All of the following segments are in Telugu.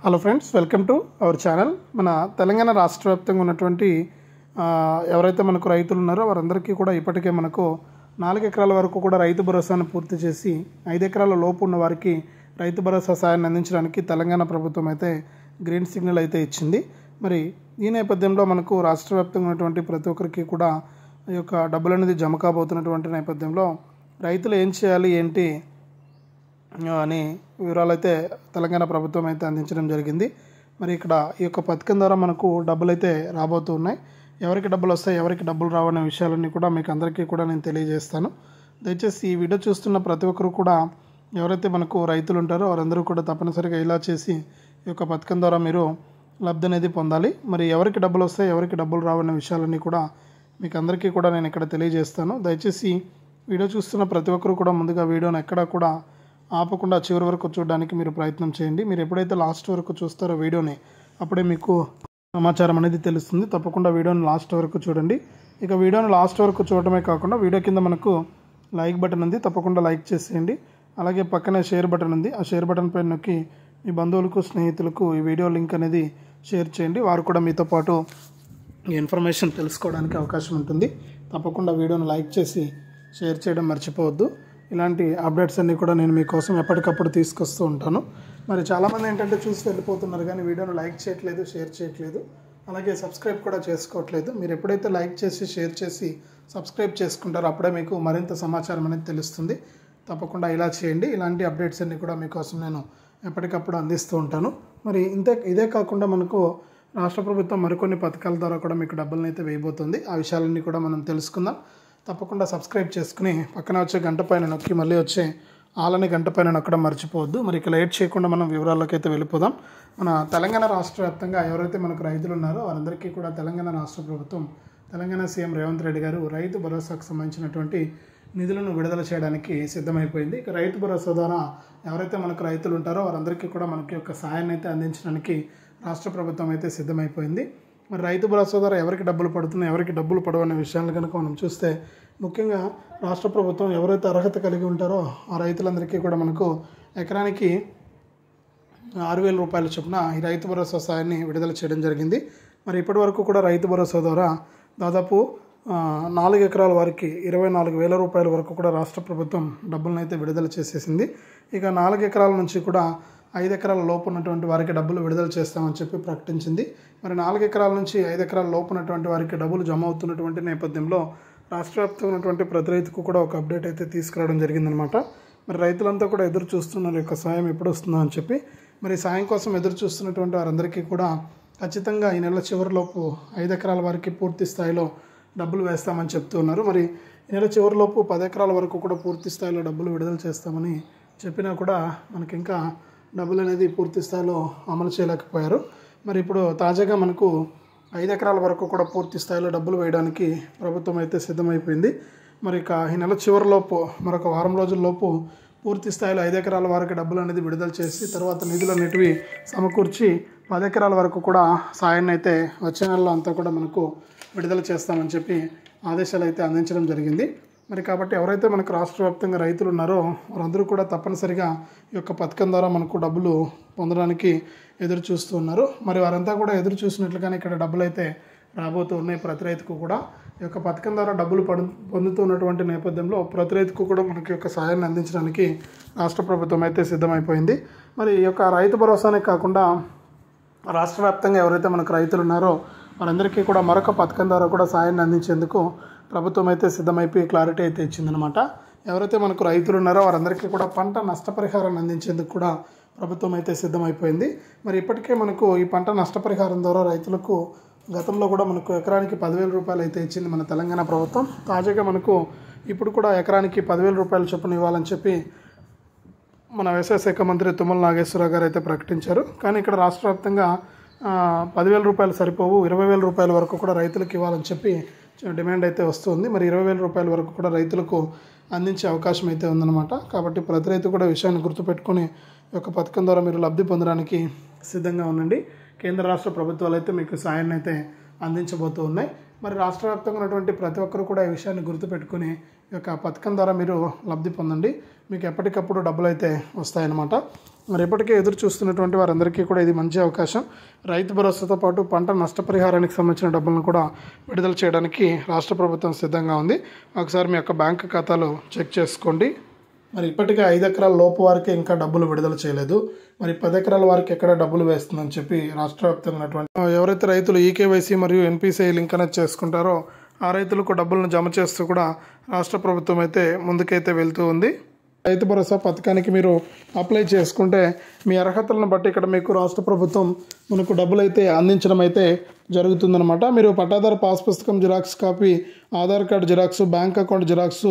Hello friends, welcome to our channel. మన తెలంగాణ రాష్ట్ర వ్యాప్తంగా ఉన్నటువంటి ఎవరైతే మనకు రైతులు ఉన్నారో వారందరికీ కూడా ఇప్పటికే మనకు 4 ఎకరాల వరకు కూడా రైతు భరోసాను పూర్తి చేసి 5 ఎకరాల లోపు ఉన్న వారికి రైతు భరోసా సాయాన్ని అందించడానికి తెలంగాణ ప్రభుత్వం అయితే గ్రీన్ సిగ్నల్ అయితే ఇచ్చింది. మరి ఈ నేపథ్యంలో మనకు రాష్ట్ర వ్యాప్తంగా ఉన్నటువంటి ప్రతి ఒక్కరికి కూడా ఈ యొక్క డబ్బులు అనేది జమ కాబోతున్నటువంటి నేపథ్యంలో రైతులు ఏం చేయాలి ఏంటి అని వివరాలు అయితే తెలంగాణ ప్రభుత్వం అయితే అందించడం జరిగింది. మరి ఇక్కడ ఈ యొక్క పథకం ద్వారా మనకు డబ్బులు అయితే రాబోతూ ఉన్నాయి. ఎవరికి డబ్బులు వస్తాయి, ఎవరికి డబ్బులు రావనే విషయాలన్నీ కూడా మీకు అందరికీ కూడా నేను తెలియజేస్తాను. దయచేసి ఈ వీడియో చూస్తున్న ప్రతి ఒక్కరు కూడా ఎవరైతే మనకు రైతులు ఉంటారో వారందరూ కూడా తప్పనిసరిగా ఇలా చేసి ఈ యొక్క పథకం ద్వారా మీరు లబ్ధి అనేది పొందాలి. మరి ఎవరికి డబ్బులు వస్తాయి, ఎవరికి డబ్బులు రావనే విషయాలన్నీ కూడా మీకు అందరికీ కూడా నేను ఇక్కడ తెలియజేస్తాను. దయచేసి వీడియో చూస్తున్న ప్రతి ఒక్కరు కూడా ముందుగా వీడియోని ఎక్కడా కూడా ఆపకుండా చివరి వరకు చూడడానికి మీరు ప్రయత్నం చేయండి. మీరు ఎప్పుడైతే లాస్ట్ వరకు చూస్తారో వీడియోని అప్పుడే మీకు సమాచారం అనేది తెలుస్తుంది. తప్పకుండా వీడియోని లాస్ట్ వరకు చూడండి. ఇక వీడియోని లాస్ట్ వరకు చూడటమే కాకుండా వీడియో కింద మనకు లైక్ బటన్ ఉంది, తప్పకుండా లైక్ చేసేయండి. అలాగే పక్కనే షేర్ బటన్ ఉంది, ఆ షేర్ బటన్ పైన నొక్కి మీ బంధువులకు స్నేహితులకు ఈ వీడియో లింక్ అనేది షేర్ చేయండి. వారు కూడా మీతో పాటు ఈ ఇన్ఫర్మేషన్ తెలుసుకోవడానికి అవకాశం ఉంటుంది. తప్పకుండా వీడియోని లైక్ చేసి షేర్ చేయడం మర్చిపోవద్దు. ఇలాంటి అప్డేట్స్ అన్నీ కూడా నేను మీకోసం ఎప్పటికప్పుడు తీసుకొస్తూ ఉంటాను. మరి చాలామంది ఏంటంటే చూసి వెళ్ళిపోతున్నారు కానీ వీడియోను లైక్ చేయట్లేదు, షేర్ చేయట్లేదు, అలాగే సబ్స్క్రైబ్ కూడా చేసుకోవట్లేదు. మీరు ఎప్పుడైతే లైక్ చేసి షేర్ చేసి సబ్స్క్రైబ్ చేసుకుంటారో అప్పుడే మీకు మరింత సమాచారం అనేది తెలుస్తుంది. తప్పకుండా ఇలా చేయండి. ఇలాంటి అప్డేట్స్ అన్నీ కూడా మీకోసం నేను ఎప్పటికప్పుడు అందిస్తూ ఉంటాను. మరి ఇదే కాకుండా మనకు రాష్ట్ర ప్రభుత్వం మరికొన్ని పథకాల ద్వారా కూడా మీకు డబ్బులను అయితే వేయబోతుంది. ఆ విషయాలన్నీ కూడా మనం తెలుసుకుందాం. తప్పకుండా సబ్స్క్రైబ్ చేసుకుని పక్కన వచ్చే గంట పైన నొక్కి మళ్ళీ వచ్చే ఆలని గంట పైన నొక్కడం మర్చిపోవద్దు. మరి ఇక లేట్ చేయకుండా మనం వివరాల్లోకి అయితే వెళ్ళిపోదాం. మన తెలంగాణ రాష్ట్ర వ్యాప్తంగా ఎవరైతే మనకు రైతులు ఉన్నారో వారందరికీ కూడా తెలంగాణ రాష్ట్ర ప్రభుత్వం, తెలంగాణ సీఎం రేవంత్ రెడ్డి గారు రైతు భరోసాకు సంబంధించినటువంటి నిధులను విడుదల చేయడానికి సిద్ధమైపోయింది. ఇక రైతు భరోసా ద్వారా ఎవరైతే మనకు రైతులు ఉంటారో వారందరికీ కూడా మనకి యొక్క సాయాన్ని అయితే అందించడానికి రాష్ట్ర ప్రభుత్వం అయితే సిద్ధమైపోయింది. మరి రైతు భరోసా ద్వారా ఎవరికి డబ్బులు పడుతున్నాయి, ఎవరికి డబ్బులు పడవు అనే విషయాలను కనుక మనం చూస్తే ముఖ్యంగా రాష్ట్ర ప్రభుత్వం ఎవరైతే అర్హత కలిగి ఉంటారో ఆ రైతులందరికీ కూడా మనకు ఎకరానికి 6,000 రూపాయల చొప్పున ఈ రైతు భరోసా సాయాన్ని విడుదల చేయడం జరిగింది. మరి ఇప్పటి వరకు కూడా రైతు భరోసా ద్వారా దాదాపు 4 ఎకరాల వారికి 24,000 రూపాయల వరకు కూడా రాష్ట్ర ప్రభుత్వం డబ్బులను అయితే విడుదల చేసేసింది. ఇక 4 ఎకరాల నుంచి కూడా 5 ఎకరాల లోపు ఉన్నటువంటి వారికి డబ్బులు విడుదల చేస్తామని చెప్పి ప్రకటించింది. మరి 4 ఎకరాల నుంచి 5 ఎకరాల లోపు ఉన్నటువంటి వారికి డబ్బులు జమ అవుతున్నటువంటి నేపథ్యంలో రాష్ట్ర వ్యాప్తంగా ఉన్నటువంటి ప్రతి రైతుకు కూడా ఒక అప్డేట్ అయితే తీసుకురావడం జరిగిందనమాట. మరి రైతులంతా కూడా ఎదురు చూస్తున్నారు యొక్క సాయం ఎప్పుడు వస్తుందో అని చెప్పి. మరి సాయం కోసం ఎదురు చూస్తున్నటువంటి వారందరికీ కూడా ఖచ్చితంగా ఈ నెల చివరిలోపు 5 ఎకరాల వారికి పూర్తి స్థాయిలో డబ్బులు వేస్తామని చెప్తూ ఉన్నారు. మరి ఈ నెల చివరిలోపు 10 ఎకరాల వరకు కూడా పూర్తి స్థాయిలో డబ్బులు విడుదల చేస్తామని చెప్పినా కూడా మనకి ఇంకా డబ్బులు అనేది పూర్తి స్థాయిలో అమలు చేయలేకపోయారు. మరి ఇప్పుడు తాజాగా మనకు 5 ఎకరాల వరకు కూడా పూర్తి స్థాయిలో డబ్బులు వేయడానికి ప్రభుత్వం అయితే సిద్ధమైపోయింది. మరి ఇక ఈ నెల చివరిలోపు మరొక వారం రోజుల్లోపు పూర్తి స్థాయిలో 5 ఎకరాల వరకు డబ్బులు అనేది విడుదల చేసి తర్వాత నిధులన్నిటివి సమకూర్చి 10 ఎకరాల వరకు కూడా సాయాన్ని అయితే వచ్చే నెలలో అంతా కూడా మనకు విడుదల చేస్తామని చెప్పి ఆదేశాలు అయితే అందించడం జరిగింది. మరి కాబట్టి ఎవరైతే మనకు రాష్ట్ర వ్యాప్తంగా రైతులు ఉన్నారో వారందరూ కూడా తప్పనిసరిగా ఈ యొక్క పథకం ద్వారా మనకు డబ్బులు పొందడానికి ఎదురు చూస్తూ ఉన్నారు. మరి వారంతా కూడా ఎదురు చూసినట్లుగానే ఇక్కడ డబ్బులు అయితే రాబోతూ ఉన్నాయి. ప్రతి రైతుకు కూడా ఈ యొక్క పథకం ద్వారా డబ్బులు పొందుతున్నటువంటి నేపథ్యంలో ప్రతి రైతుకు కూడా మనకి యొక్క సాయాన్ని అందించడానికి రాష్ట్ర ప్రభుత్వం అయితే సిద్ధమైపోయింది. మరి ఈ యొక్క రైతు భరోసానే కాకుండా రాష్ట్ర వ్యాప్తంగా ఎవరైతే మనకు రైతులు ఉన్నారో వారందరికీ కూడా మరొక పథకం ద్వారా కూడా సాయాన్ని అందించేందుకు ప్రభుత్వం అయితే సిద్ధమైపోయి క్లారిటీ అయితే ఇచ్చిందనమాట. ఎవరైతే మనకు రైతులు ఉన్నారో వారందరికీ కూడా పంట నష్టపరిహారాన్ని అందించేందుకు కూడా ప్రభుత్వం అయితే సిద్ధమైపోయింది. మరి ఇప్పటికే మనకు ఈ పంట నష్టపరిహారం ద్వారా రైతులకు గతంలో కూడా మనకు ఎకరానికి 10,000 రూపాయలు అయితే ఇచ్చింది మన తెలంగాణ ప్రభుత్వం. తాజాగా మనకు ఇప్పుడు కూడా ఎకరానికి 10,000 రూపాయల చొప్పున ఇవ్వాలని చెప్పి మన వ్యవసాయ శాఖ మంత్రి తుమ్మల నాగేశ్వరరావు గారు అయితే ప్రకటించారు. కానీ ఇక్కడ రాష్ట్ర వ్యాప్తంగా 10,000 రూపాయలు సరిపోవు, 20,000 రూపాయల వరకు కూడా రైతులకు ఇవ్వాలని చెప్పి డిమాండ్ అయితే వస్తుంది. మరి 20,000 రూపాయల వరకు కూడా రైతులకు అందించే అవకాశం అయితే ఉందన్నమాట. కాబట్టి ప్రతి రైతు కూడా విషయాన్ని గుర్తుపెట్టుకొని ఈ యొక్క పథకం ద్వారా మీరు లబ్ధి పొందడానికి సిద్ధంగా ఉండండి. కేంద్ర రాష్ట్ర ప్రభుత్వాలు అయితే మీకు సాయాన్ని అయితే అందించబోతూ ఉన్నాయి. మరి రాష్ట్ర వ్యాప్తంగా ఉన్నటువంటి ప్రతి ఒక్కరు కూడా ఈ విషయాన్ని గుర్తుపెట్టుకుని ఈ యొక్క పథకం ద్వారా మీరు లబ్ధి పొందండి. మీకు ఎప్పటికప్పుడు డబ్బులు అయితే వస్తాయన్నమాట. మరి ఇప్పటికే ఎదురు చూస్తున్నటువంటి వారందరికీ కూడా ఇది మంచి అవకాశం. రైతు భరోసాతో పాటు పంట నష్టపరిహారానికి సంబంధించిన డబ్బులను కూడా విడుదల చేయడానికి రాష్ట్ర ప్రభుత్వం సిద్ధంగా ఉంది. ఒకసారి మీ యొక్క బ్యాంకు ఖాతాలో చెక్ చేసుకోండి. మరి ఇప్పటికే 5 ఎకరాల లోపు వారికి ఇంకా డబ్బులు విడుదల చేయలేదు. మరి 10 ఎకరాల వారికి ఎక్కడ డబ్బులు వేస్తుందని చెప్పి రాష్ట్ర వ్యాప్తంగా ఉన్నటువంటి ఎవరైతే రైతులు ఈకేవైసీ మరియు ఎన్పిసిఐ లింక్ అనేది చేసుకుంటారో ఆ రైతులకు డబ్బులను జమ చేస్తూ కూడా రాష్ట్ర ప్రభుత్వం అయితే ముందుకైతే వెళ్తూ ఉంది. రైతు భరోసా పథకానికి మీరు అప్లై చేసుకుంటే మీ అర్హతలను బట్టి ఇక్కడ మీకు రాష్ట్ర ప్రభుత్వం మనకు డబ్బులు అయితే అందించడం అయితే జరుగుతుందన్నమాట. మీరు పట్టాదారు పాస్ పుస్తకం xerox copy, Aadhaar card xerox, bank account xerox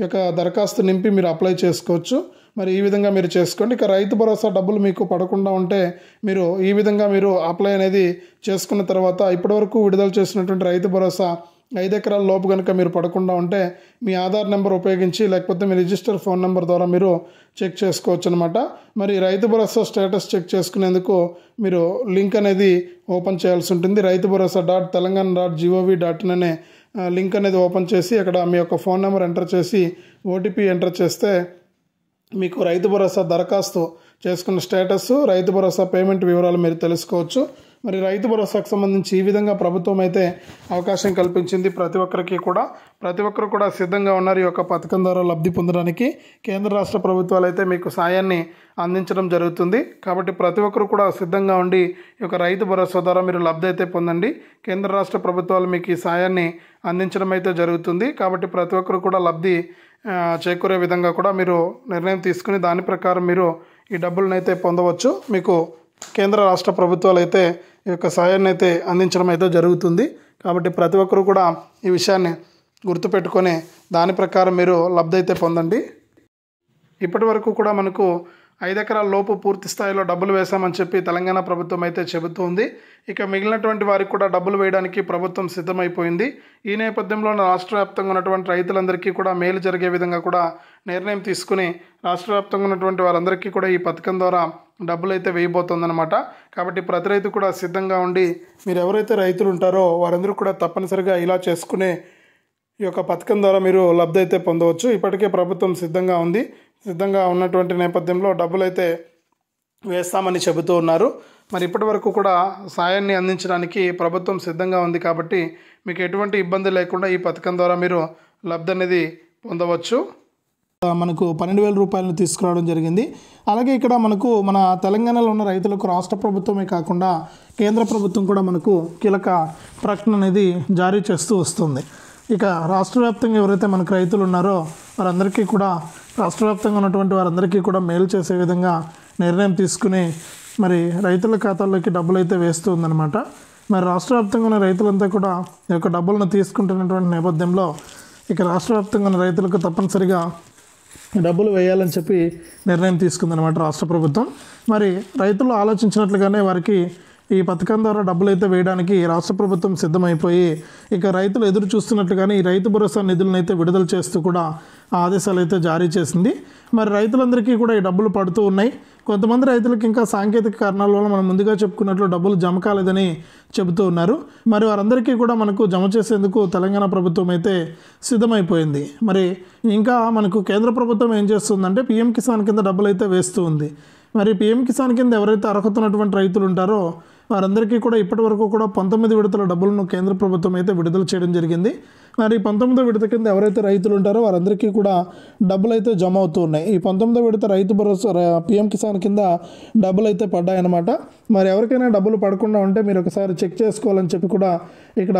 యొక్క దరఖాస్తు నింపి మీరు అప్లై చేసుకోవచ్చు. మరి ఈ విధంగా మీరు చేసుకోండి. ఇక రైతు భరోసా డబ్బులు మీకు పడకుండా ఉంటే మీరు ఈ విధంగా మీరు అప్లై అనేది చేసుకున్న తర్వాత ఇప్పటివరకు విడుదల చేసినటువంటి రైతు భరోసా 5 ఎకరాల లోపు కనుక మీరు పడకుండా ఉంటే మీ ఆధార్ నెంబర్ ఉపయోగించి లేకపోతే మీ రిజిస్టర్ ఫోన్ నెంబర్ ద్వారా మీరు చెక్ చేసుకోవచ్చు అనమాట. మరి రైతు భరోసా స్టేటస్ చెక్ చేసుకునేందుకు మీరు లింక్ అనేది ఓపెన్ చేయాల్సి ఉంటుంది. రైతు భరోసా .telangan.gov.in అనే లింక్ అనేది ఓపెన్ చేసి అక్కడ మీ యొక్క ఫోన్ నెంబర్ ఎంటర్ చేసి ఓటీపీ ఎంటర్ చేస్తే మీకు రైతు భరోసా దరఖాస్తు చేసుకున్న స్టేటస్, రైతు భరోసా పేమెంట్ వివరాలు మీరు తెలుసుకోవచ్చు. మరి రైతు భరోసాకు సంబంధించి ఈ విధంగా ప్రభుత్వం అయితే అవకాశం కల్పించింది ప్రతి ఒక్కరికి కూడా. ప్రతి ఒక్కరు కూడా సిద్ధంగా ఉన్నారు ఈ యొక్క పథకం ద్వారా లబ్ధి పొందడానికి. కేంద్ర రాష్ట్ర ప్రభుత్వాలు అయితే మీకు సాయాన్ని అందించడం జరుగుతుంది. కాబట్టి ప్రతి ఒక్కరు కూడా సిద్ధంగా ఉండి ఈ యొక్క రైతు భరోసా ద్వారా మీరు లబ్ధి అయితే పొందండి. కేంద్ర రాష్ట్ర ప్రభుత్వాలు మీకు ఈ సాయాన్ని అందించడం అయితే జరుగుతుంది. కాబట్టి ప్రతి ఒక్కరు కూడా లబ్ధి చేకూరే విధంగా కూడా మీరు నిర్ణయం తీసుకుని దాని ప్రకారం మీరు ఈ డబ్బులను అయితే పొందవచ్చు. మీకు కేంద్ర రాష్ట్ర ప్రభుత్వాలు అయితే ఈ యొక్క సాయాన్ని అయితే అందించడం అయితే జరుగుతుంది. కాబట్టి ప్రతి ఒక్కరు కూడా ఈ విషయాన్ని గుర్తుపెట్టుకొని దాని ప్రకారం మీరు లబ్ధి అయితే పొందండి. ఇప్పటి వరకు కూడా మనకు 5 ఎకరాల లోపు పూర్తి స్థాయిలో డబ్బులు వేశామని చెప్పి తెలంగాణ ప్రభుత్వం అయితే చెబుతుంది. ఇక మిగిలినటువంటి వారికి కూడా డబ్బులు వేయడానికి ప్రభుత్వం సిద్ధమైపోయింది. ఈ నేపథ్యంలో రాష్ట్ర వ్యాప్తంగా ఉన్నటువంటి రైతులందరికీ కూడా మేలు జరిగే విధంగా కూడా నిర్ణయం తీసుకుని రాష్ట్ర వ్యాప్తంగా ఉన్నటువంటి వారందరికీ కూడా ఈ పథకం ద్వారా డబ్బులు అయితే వేయబోతుందన్నమాట. కాబట్టి ప్రతి రైతు కూడా సిద్ధంగా ఉండి మీరు ఎవరైతే రైతులు ఉంటారో వారందరూ కూడా తప్పనిసరిగా ఇలా చేసుకునే ఈ యొక్క పథకం ద్వారా మీరు లబ్ధి అయితే పొందవచ్చు. ఇప్పటికే ప్రభుత్వం సిద్ధంగా ఉంది. సిద్ధంగా ఉన్నటువంటి నేపథ్యంలో డబ్బులు అయితే వేస్తామని చెబుతూ ఉన్నారు. మరి ఇప్పటి వరకు కూడా సాయాన్ని అందించడానికి ప్రభుత్వం సిద్ధంగా ఉంది. కాబట్టి మీకు ఎటువంటి ఇబ్బంది లేకుండా ఈ పథకం ద్వారా మీరు లబ్ధి అనేది పొందవచ్చు. మనకు 12,000 రూపాయలను తీసుకురావడం జరిగింది. అలాగే ఇక్కడ మనకు మన తెలంగాణలో ఉన్న రైతులకు రాష్ట్ర ప్రభుత్వమే కాకుండా కేంద్ర ప్రభుత్వం కూడా మనకు కీలక ప్రకటన అనేది జారీ చేస్తూ వస్తుంది. ఇక రాష్ట్ర వ్యాప్తంగా ఎవరైతే మనకు రైతులు ఉన్నారో వారందరికీ కూడా రాష్ట్ర వ్యాప్తంగా ఉన్నటువంటి వారందరికీ కూడా మేలు చేసే విధంగా నిర్ణయం తీసుకుని మరి రైతుల ఖాతాల్లోకి డబ్బులు అయితే వేస్తూ ఉందన్నమాట. మరి రాష్ట్ర వ్యాప్తంగా ఉన్న రైతులంతా కూడా ఈ యొక్క డబ్బులను తీసుకుంటున్నటువంటి నేపథ్యంలో ఇక రాష్ట్ర వ్యాప్తంగా ఉన్న రైతులకు తప్పనిసరిగా డబ్బులు వేయాలని చెప్పి నిర్ణయం తీసుకుందనమాట రాష్ట్ర ప్రభుత్వం. మరి రైతులు ఆలోచించినట్లుగానే వారికి ఈ పథకం ద్వారా డబ్బులు అయితే వేయడానికి రాష్ట్ర ప్రభుత్వం సిద్ధమైపోయి ఇక రైతులు ఎదురు చూస్తున్నట్లుగానే ఈ రైతు భరోసా నిధులను అయితే విడుదల చేస్తూ కూడా ఆదేశాలు అయితే జారీ చేసింది. మరి రైతులందరికీ కూడా ఈ డబ్బులు పడుతూ ఉన్నాయి. కొంతమంది రైతులకు ఇంకా సాంకేతిక కారణాల వల్ల మనం ముందుగా చెప్పుకున్నట్లు డబ్బులు జమ కాలేదని చెబుతూ ఉన్నారు. మరి వారందరికీ కూడా మనకు జమ చేసేందుకు తెలంగాణ ప్రభుత్వం అయితే సిద్ధమైపోయింది. మరి ఇంకా మనకు కేంద్ర ప్రభుత్వం ఏం చేస్తుందంటే పీఎం కిసాన్ కింద డబ్బులు అయితే వేస్తూ ఉంది. మరి పీఎం కిసాన్ కింద ఎవరైతే అర్హత ఉన్నటువంటి రైతులు ఉంటారో వారందరికీ కూడా ఇప్పటి వరకు కూడా 19 విడతల డబ్బులను కేంద్ర ప్రభుత్వం అయితే విడుదల చేయడం జరిగింది. మరి 19వ విడత కింద ఎవరైతే రైతులు ఉంటారో వారందరికీ కూడా డబ్బులు అయితే జమ అవుతూ ఉన్నాయి. ఈ 19వ విడత రైతు భరోసా పీఎం కిసాన్ కింద డబ్బులు అయితే పడ్డాయన్నమాట. మరి ఎవరికైనా డబ్బులు పడకుండా ఉంటే మీరు ఒకసారి చెక్ చేసుకోవాలని చెప్పి కూడా ఇక్కడ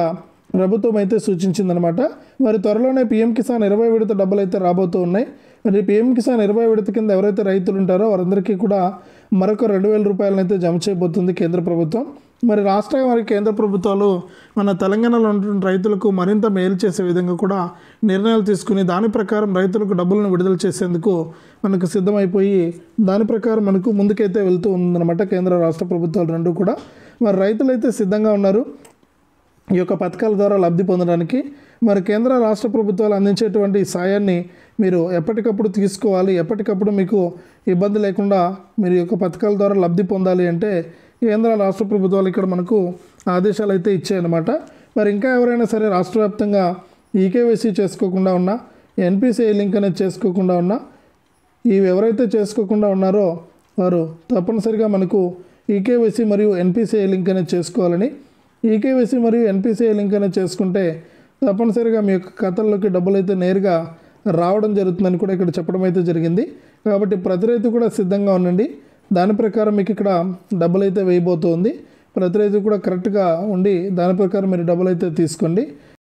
ప్రభుత్వం అయితే సూచించిందనమాట. మరి త్వరలోనే పీఎం కిసాన్ 20 విడత డబ్బులు అయితే రాబోతూ ఉన్నాయి. మరి పీఎం కిసాన్ 20 విడత కింద ఎవరైతే రైతులు ఉంటారో వారందరికీ కూడా మరొక 2,000 రూపాయలను అయితే జమ చేయబోతుంది కేంద్ర ప్రభుత్వం. మరి రాష్ట్ర మరియు కేంద్ర ప్రభుత్వాలు మన తెలంగాణలో ఉన్నటువంటి రైతులకు మరింత మేలు చేసే విధంగా కూడా నిర్ణయాలు తీసుకుని దాని ప్రకారం రైతులకు డబ్బులను విడుదల చేసేందుకు మనకు సిద్ధమైపోయి దాని ప్రకారం మనకు ముందుకైతే వెళ్తూ ఉందన్నమాట కేంద్ర రాష్ట్ర ప్రభుత్వాలు రెండు కూడా. మరి రైతులైతే సిద్ధంగా ఉన్నారు ఈ యొక్క పథకాల ద్వారా లబ్ధి పొందడానికి. మరి కేంద్ర రాష్ట్ర ప్రభుత్వాలు అందించేటువంటి సాయాన్ని మీరు ఎప్పటికప్పుడు తీసుకోవాలి. ఎప్పటికప్పుడు మీకు ఇబ్బంది లేకుండా మీరు ఈ యొక్క పథకాల ద్వారా లబ్ధి పొందాలి అంటే కేంద్ర రాష్ట్ర ప్రభుత్వాలు ఇక్కడ మనకు ఆదేశాలు అయితే ఇచ్చాయన్నమాట. మరి ఇంకా ఎవరైనా సరే రాష్ట్ర వ్యాప్తంగా ఈకేవైసీ చేసుకోకుండా ఉన్నా, ఎన్పిసిఐ లింక్ అనేది చేసుకోకుండా ఉన్నా, ఇవి ఎవరైతే చేసుకోకుండా ఉన్నారో వారు తప్పనిసరిగా మనకు ఈకేవైసీ మరియు ఎన్పిసిఐ లింక్ అనేది చేసుకోవాలని. ఈకేవైసీ మరియు ఎన్పిసిఐ లింక్ అనేది చేసుకుంటే తప్పనిసరిగా మీ యొక్క ఖాతాల్లోకి డబ్బులు అయితే నేరుగా రావడం జరుగుతుందని కూడా ఇక్కడ చెప్పడం అయితే జరిగింది. కాబట్టి ప్రతి రైతు కూడా సిద్ధంగా ఉండండి. దాని ప్రకారం మీకు ఇక్కడ డబ్బులు అయితే వేయబోతుంది. ప్రతి రైతు కూడా కరెక్ట్గా ఉండి దాని ప్రకారం మీరు డబ్బులు అయితే తీసుకోండి.